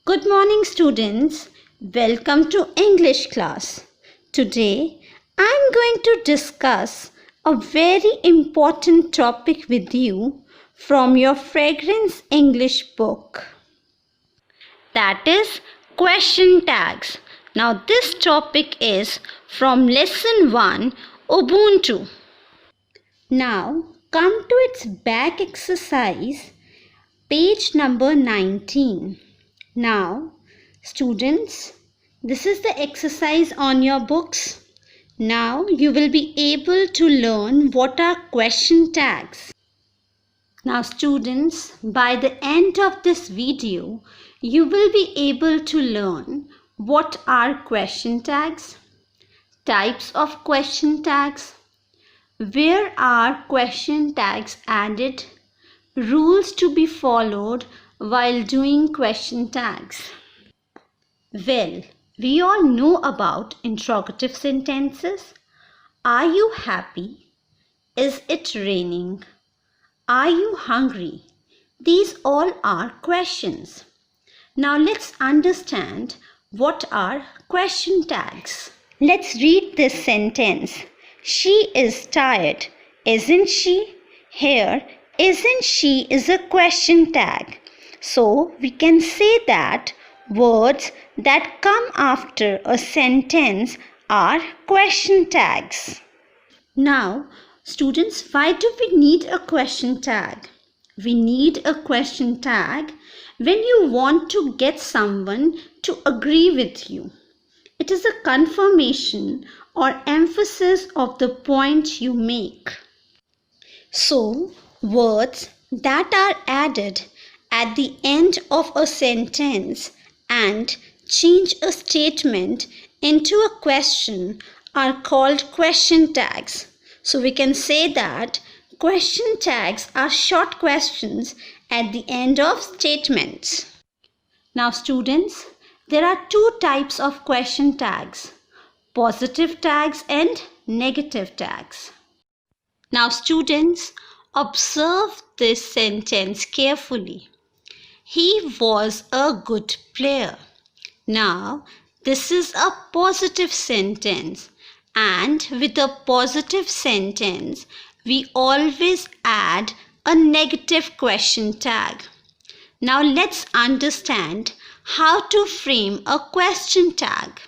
Good morning, students. Welcome to English class. Today, I'm going to discuss a very important topic with you from your Fragrance English book. That is question tags. Now, this topic is from lesson 1, Ubuntu. Now, come to its back exercise, page number 19. Now, students, this is the exercise on your books. Now, you will be able to learn what are question tags. Now, students, by the end of this video, you will be able to learn what are question tags, types of question tags, where are question tags added, rules to be followed while doing question tags. Well, we all know about interrogative sentences. Are you happy? Is it raining? Are you hungry? These all are questions. Now let's understand what are question tags. Let's read this sentence. She is tired, isn't she? Here, isn't she is a question tag. So we can say that words that come after a sentence are question tags. Now, students, why do we need a question tag? We need a question tag when you want to get someone to agree with you. It is a confirmation or emphasis of the point you make. So, words that are added at the end of a sentence and change a statement into a question are called question tags. So we can say that question tags are short questions at the end of statements. Now students, there are two types of question tags, positive tags and negative tags. Now students, observe this sentence carefully. He was a good player. Now, this is a positive sentence, and with a positive sentence, we always add a negative question tag. Now, let's understand how to frame a question tag.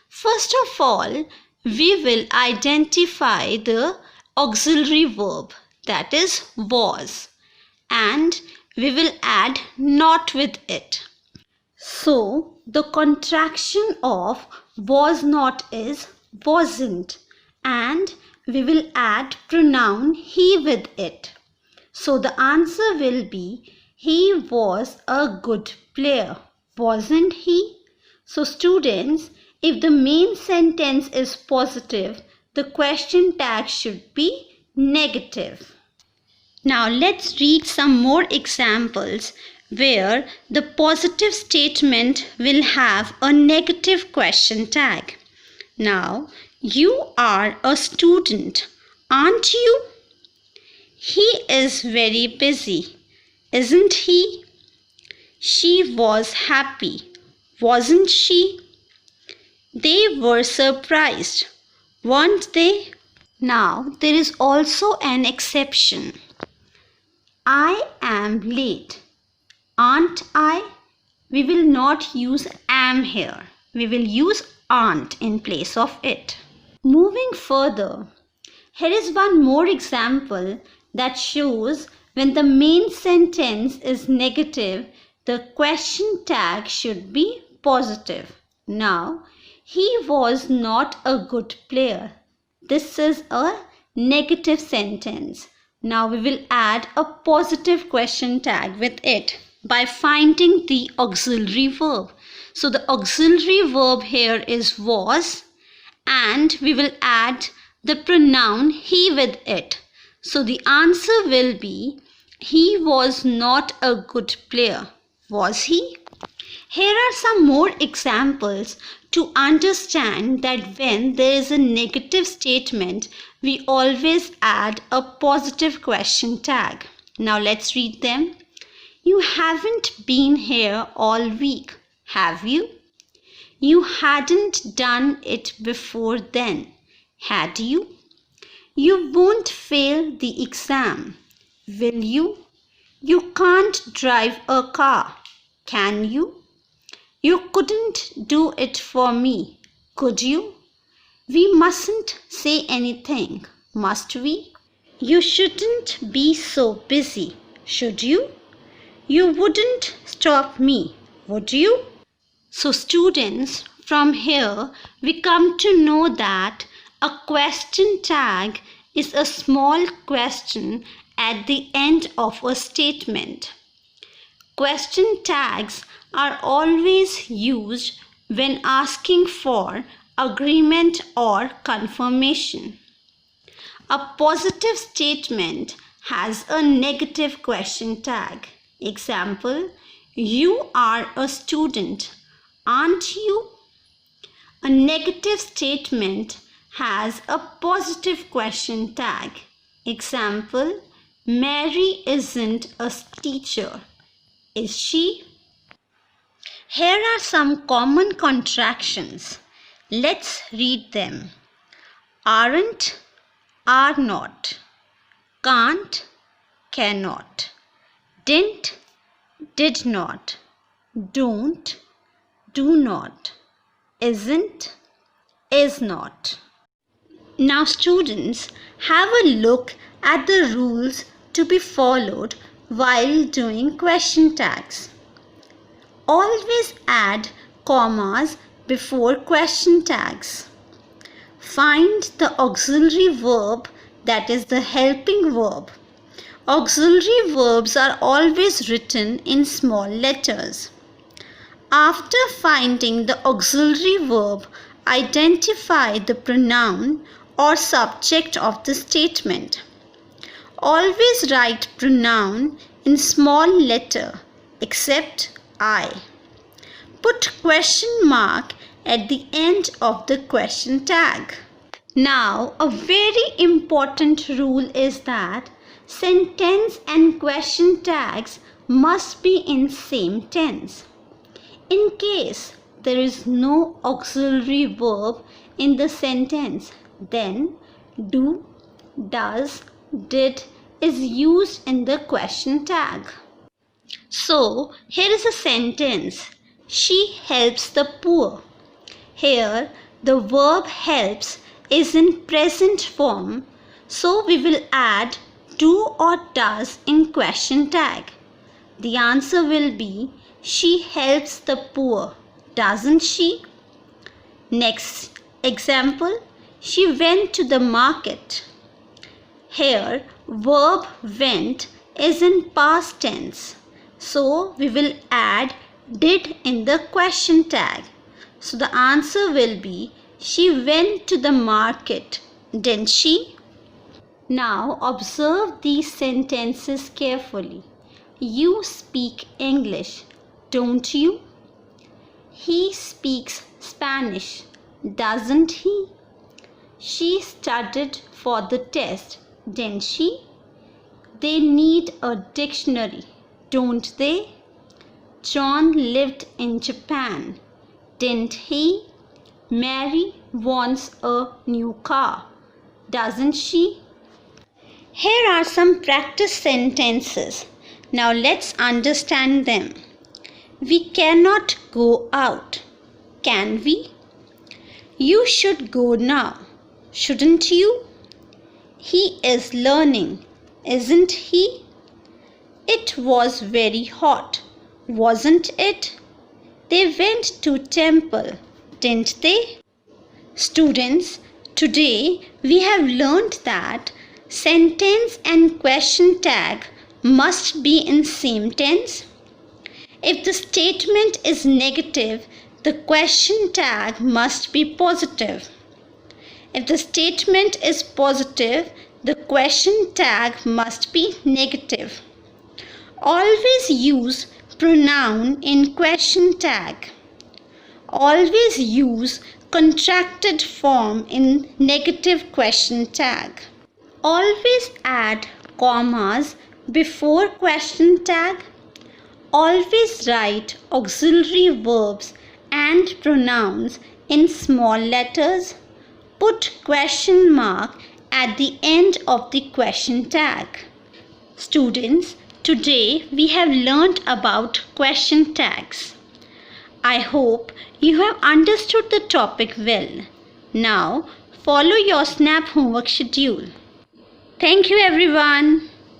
First of all, we will identify the auxiliary verb, that is was, and we will add not with it. So, the contraction of was not is wasn't, and we will add pronoun he with it. So, the answer will be he was a good player, wasn't he? So, students, if the main sentence is positive, the question tag should be negative. Now let's read some more examples where the positive statement will have a negative question tag. Now, you are a student, aren't you? He is very busy, isn't he? She was happy, wasn't she? They were surprised, weren't they? Now, there is also an exception. I am late, aren't I? We will not use am here. We will use aren't in place of it. Moving further, here is one more example that shows when the main sentence is negative, the question tag should be positive. Now, he was not a good player. This is a negative sentence. Now we will add a positive question tag with it by finding the auxiliary verb. So the auxiliary verb here is was, and we will add the pronoun he with it. So the answer will be he was not a good player, was he? Here are some more examples to understand that when there is a negative statement, we always add a positive question tag. Now let's read them. You haven't been here all week, Have you? You hadn't done it before then, had you? You won't fail the exam, will you? You can't drive a car, can you? You couldn't do it for me, could you? We mustn't say anything, must we? You shouldn't be so busy, should you? You wouldn't stop me, would you? So students, from here we come to know that a question tag is a small question at the end of a statement. Question tags are always used when asking for agreement or confirmation. A positive statement has a negative question tag. Example, you are a student, aren't you? A negative statement has a positive question tag. Example, Mary isn't a teacher, is she? Here are some common contractions. Let's read them. Aren't, are not. Can't, cannot. Didn't, did not. Don't, do not. Isn't, is not. Now students, have a look at the rules to be followed while doing question tags. Always add commas before question tags. Find the auxiliary verb, that is the helping verb. Auxiliary verbs are always written in small letters. After finding the auxiliary verb, identify the pronoun or subject of the statement. Always write pronoun in small letter except I. Put question mark at the end of the question tag. Now, a very important rule is that sentence and question tags must be in same tense. In case there is no auxiliary verb in the sentence, then do, does, did is used in the question tag. So, here is a sentence. She helps the poor. Here, the verb helps is in present form, so we will add do or does in question tag. The answer will be she helps the poor, doesn't she? Next example, she went to the market. Here, verb went is in past tense, so we will add did in the question tag. So the answer will be she went to the market, didn't she? Now observe these sentences carefully. You speak English, don't you? He speaks Spanish, doesn't he? She studied for the test, didn't she? They need a dictionary, don't they? John lived in Japan, didn't he? Mary wants a new car, doesn't she? Here are some practice sentences. Now let's understand them. We cannot go out, can we? You should go now, shouldn't you? He is learning, isn't he? It was very hot, wasn't it? They went to temple, didn't they? Students, today we have learned that sentence and question tag must be in same tense. If the statement is negative, the question tag must be positive. If the statement is positive, the question tag must be negative. Always use pronoun in question tag. Always use contracted form in negative question tag. Always add commas before question tag. always write auxiliary verbs and pronouns in small letters. Put question mark at the end of the question tag. Students, today we have learnt about question tags. I hope you have understood the topic well. Now, follow your SNAP homework schedule. Thank you everyone.